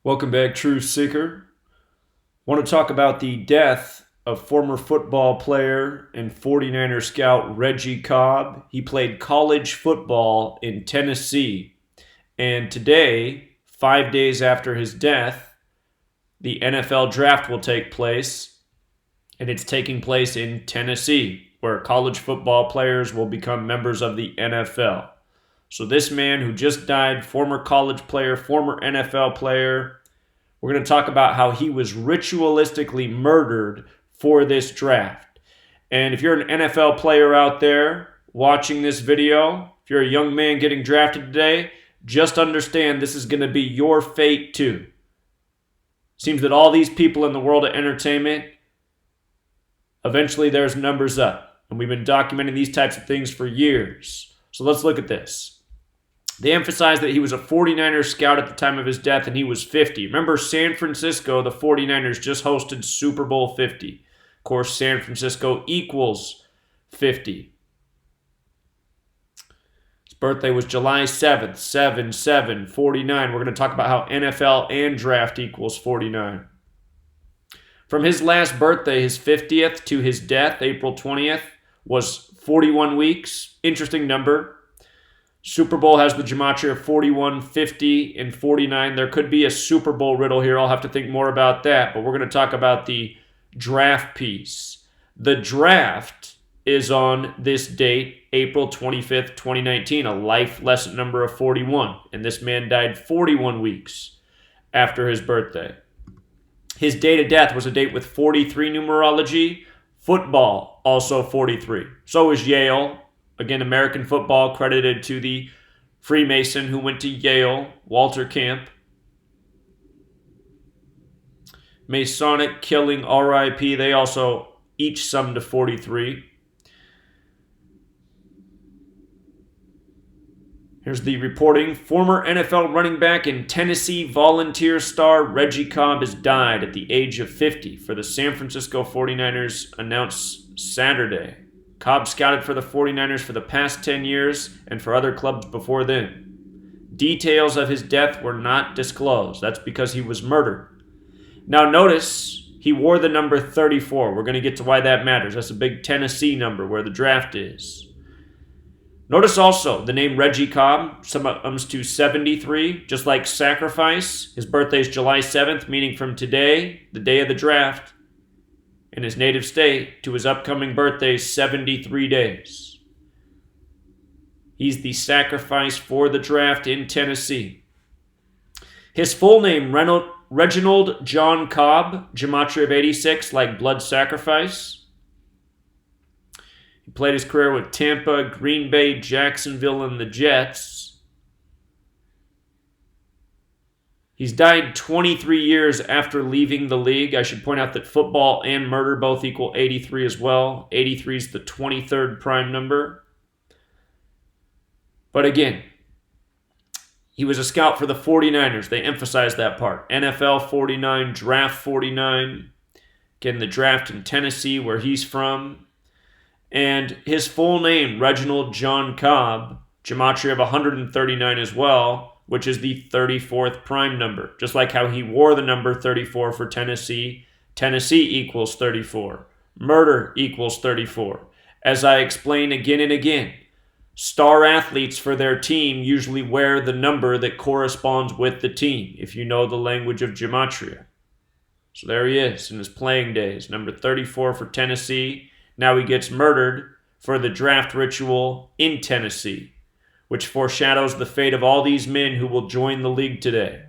Welcome back, Truth Seeker. Want to talk about the death of former football player and 49er scout Reggie Cobb. He played college football in Tennessee. And today, 5 days after his death, the NFL draft will take place. And it's taking place in Tennessee, where college football players will become members of the NFL. So this man who just died, former college player, former NFL player, we're going to talk about how he was ritualistically murdered for this draft. And if you're an NFL player out there watching this video, if you're a young man getting drafted today, just understand this is going to be your fate too. Seems that all these people in the world of entertainment, eventually there's numbers up. And we've been documenting these types of things for years. So let's look at this. They emphasized that he was a 49er scout at the time of his death, and he was 50. Remember, San Francisco, the 49ers just hosted Super Bowl 50. Of course, San Francisco equals 50. His birthday was July 7th, 7/7/49. We're going to talk about how NFL and draft equals 49. From his last birthday, his 50th, to his death, April 20th, was 41 weeks. Interesting number. Super Bowl has the Gematria 41, 50, and 49. There could be a Super Bowl riddle here. I'll have to think more about that. But we're going to talk about the draft piece. The draft is on this date, April 25th, 2019, a life lesson number of 41. And this man died 41 weeks after his birthday. His date of death was a date with 43 numerology. Football, also 43. So is Yale. Again, American football credited to the Freemason who went to Yale, Walter Camp. Masonic killing, RIP, they also each summed to 43. Here's the reporting. Former NFL running back and Tennessee Volunteer star Reggie Cobb has died at the age of 50 for the San Francisco 49ers, announced Saturday. Cobb scouted for the 49ers for the past 10 years and for other clubs before then. Details of his death were not disclosed. That's because he was murdered. Now notice, he wore the number 34. We're going to get to why that matters. That's a big Tennessee number where the draft is. Notice also the name Reggie Cobb comes to 73, just like sacrifice. His birthday is July 7th, meaning from today, the day of the draft, in his native state, to his upcoming birthday, 73 days. He's the sacrifice for the draft in Tennessee. His full name, Reginald John Cobb, Gematria of 86, like blood sacrifice. He played his career with Tampa, Green Bay, Jacksonville, and the Jets. He's died 23 years after leaving the league. I should point out that football and murder both equal 83 as well. 83 is the 23rd prime number. But again, he was a scout for the 49ers. They emphasize that part. NFL 49, draft 49. Again, the draft in Tennessee, where he's from. And his full name, Reginald John Cobb, Gematria of 139 as well, which is the 34th prime number. Just like how he wore the number 34 for Tennessee, Tennessee equals 34. Murder equals 34. As I explain again and again, star athletes for their team usually wear the number that corresponds with the team, if you know the language of Gematria. So there he is in his playing days, number 34 for Tennessee. Now he gets murdered for the draft ritual in Tennessee, which foreshadows the fate of all these men who will join the league today.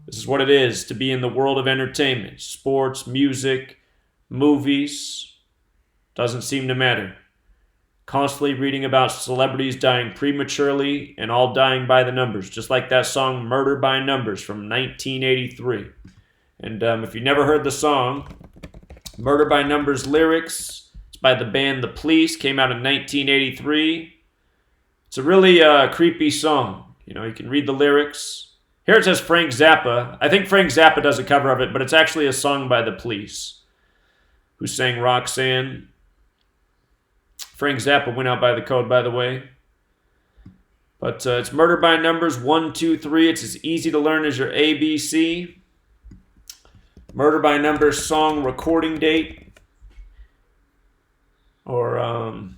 This is what it is to be in the world of entertainment, sports, music, movies. Doesn't seem to matter. Constantly reading about celebrities dying prematurely and all dying by the numbers, just like that song Murder by Numbers from 1983. And if you never heard the song, Murder by Numbers lyrics, it's by the band The Police, came out in 1983. It's a really creepy song. You know, you can read the lyrics. Here it says Frank Zappa. I think Frank Zappa does a cover of it, but it's actually a song by The Police, who sang Roxanne. Frank Zappa went out by the code, by the way. But it's murder by numbers 1, 2, 3. It's as easy to learn as your ABC. Murder by numbers song recording date. Or,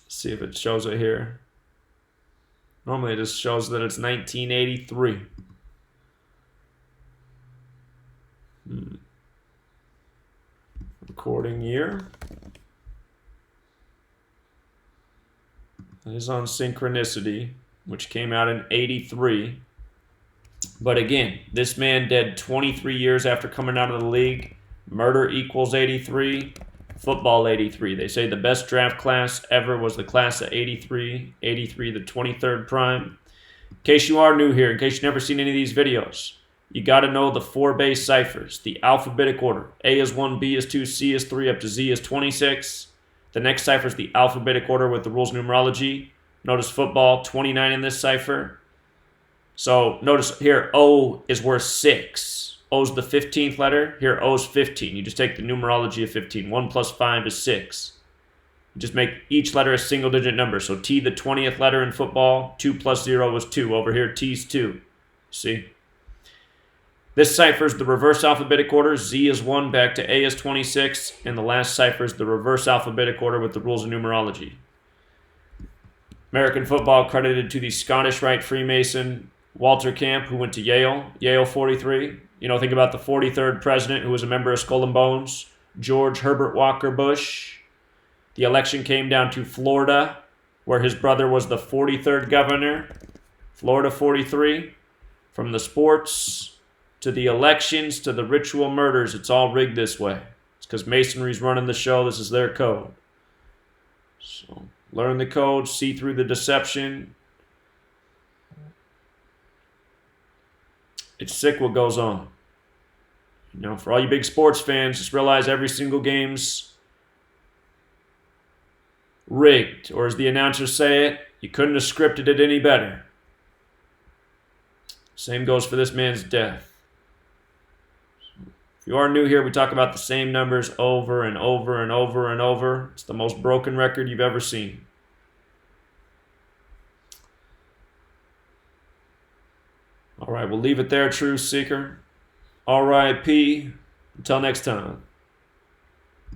see if it shows it here. Normally it just shows that it's 1983. Recording year. It is on Synchronicity, which came out in 83. But again, this man dead 23 years after coming out of the league. Murder equals 83. Football 83. They say the best draft class ever was the class of 83. 83, the 23rd prime. In case you are new here, in case you've never seen any of these videos, you got to know the 4 base ciphers, the alphabetic order. A is 1, B is 2, C is 3, up to Z is 26. The next cipher is the alphabetic order with the rules of numerology. Notice football, 29 in this cipher. So notice here, O is worth 6. O is the 15th letter. Here, O is 15. You just take the numerology of 15. 1 plus 5 is 6. You just make each letter a single-digit number. So T, the 20th letter in football. 2 plus 0 was 2. Over here, T is 2. See? This cipher is the reverse alphabetic order. Z is 1, back to A is 26. And the last cipher is the reverse alphabetic order with the rules of numerology. American football credited to the Scottish Rite Freemason Walter Camp, who went to Yale. Yale 43. You know, think about the 43rd president who was a member of Skull and Bones. George Herbert Walker Bush. The election came down to Florida, where his brother was the 43rd governor. Florida 43. From the sports to the elections, to the ritual murders, it's all rigged this way. It's because Masonry's running the show. This is their code. So learn the code, see through the deception. It's sick what goes on. You know, for all you big sports fans, just realize every single game's rigged. Or as the announcers say it, you couldn't have scripted it any better. Same goes for this man's death. If you are new here, we talk about the same numbers over and over and over and over. It's the most broken record you've ever seen. All right, we'll leave it there, Truth Seeker. R.I.P. Until next time.